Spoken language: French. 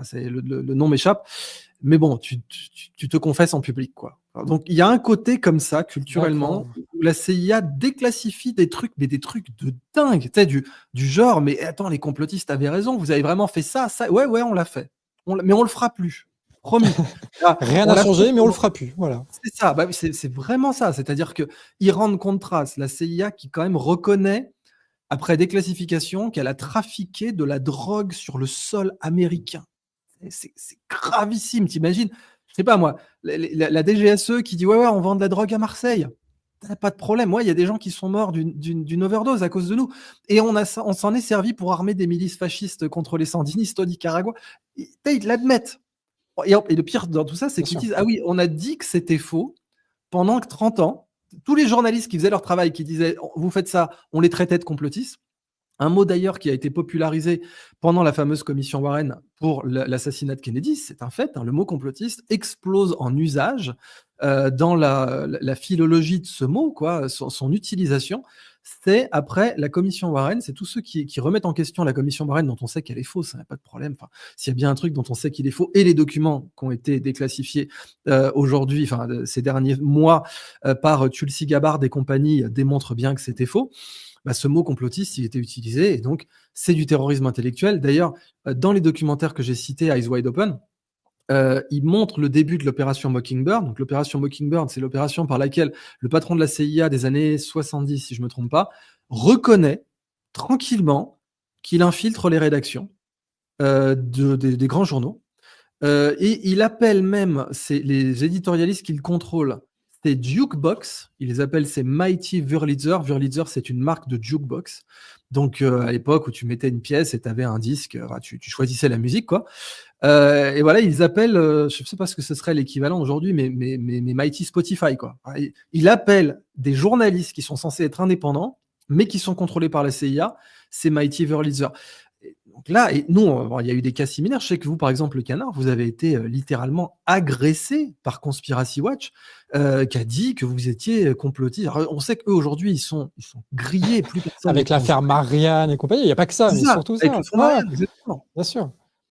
Voilà, le nom m'échappe. Mais bon, tu te confesses en public, quoi. Donc, il y a un côté comme ça, culturellement, D'accord. où la CIA déclassifie des trucs, mais des trucs de dingue. Tu sais, du genre, mais attends, les complotistes avaient raison, vous avez vraiment fait ça, ça. Ouais, on l'a fait. Mais on le fera plus. Promis. Là, Rien on n'a l'a fait changé, mais on le pendant- fera plus. Voilà. C'est ça, bah oui, c'est vraiment ça. C'est-à-dire qu'ils rendent compte trace, la CIA qui quand même reconnaît, après déclassification, qu'elle a trafiqué de la drogue sur le sol américain. C'est gravissime, t'imagines? Je sais pas moi, la DGSE qui dit: «Ouais, on vend de la drogue à Marseille». Pas de problème. Ouais, il y a des gens qui sont morts d'une overdose à cause de nous et on s'en est servi pour armer des milices fascistes contre les sandinistes au Nicaragua. Ils te l'admettent et le pire dans tout ça, c'est Bien qu'ils sûr. disent: «Ah oui, on a dit que c'était faux pendant 30 ans». Tous les journalistes qui faisaient leur travail, qui disaient: «Vous faites ça», on les traitait de complotistes. Un mot d'ailleurs qui a été popularisé pendant la fameuse commission Warren pour l'assassinat de Kennedy, c'est un fait, hein, le mot complotiste explose en usage dans la philologie de ce mot, quoi, son utilisation. C'est après la commission Warren, c'est tous ceux qui remettent en question la commission Warren dont on sait qu'elle est fausse, il n'y a pas de problème. Enfin, s'il y a bien un truc dont on sait qu'il est faux, et les documents qui ont été déclassifiés aujourd'hui, enfin ces derniers mois par Tulsi Gabbard et compagnie démontrent bien que c'était faux. Bah, ce mot complotiste, il était utilisé et donc c'est du terrorisme intellectuel. D'ailleurs, dans les documentaires que j'ai cités, Eyes Wide Open, il montre le début de l'opération Mockingbird. Donc l'opération Mockingbird, c'est l'opération par laquelle le patron de la CIA des années 70, si je me trompe pas, reconnaît tranquillement qu'il infiltre les rédactions des grands journaux. Et il appelle même les éditorialistes qu'il contrôle, c'est Jukebox. Il les appelle ses Mighty Wurlitzer. Wurlitzer, c'est une marque de jukebox. Donc, à l'époque où tu mettais une pièce et tu avais un disque, tu choisissais la musique, quoi. Et voilà, ils appellent, je ne sais pas ce que ce serait l'équivalent aujourd'hui, mais Mighty Spotify, quoi. Il appelle des journalistes qui sont censés être indépendants, mais qui sont contrôlés par la CIA, c'est Mighty Wurlitzer. Donc là, et nous, il y a eu des cas similaires. Je sais que vous, par exemple, le Canard, vous avez été littéralement agressé par Conspiracy Watch, qui a dit que vous étiez complotiste. Alors, on sait qu'eux, aujourd'hui, ils sont grillés, plus personne Avec les prend au l'affaire sérieux. Marianne et compagnie, il n'y a pas que ça, C'est mais ça, surtout avec ça. le fonds Ouais, Marianne, exactement. bien sûr.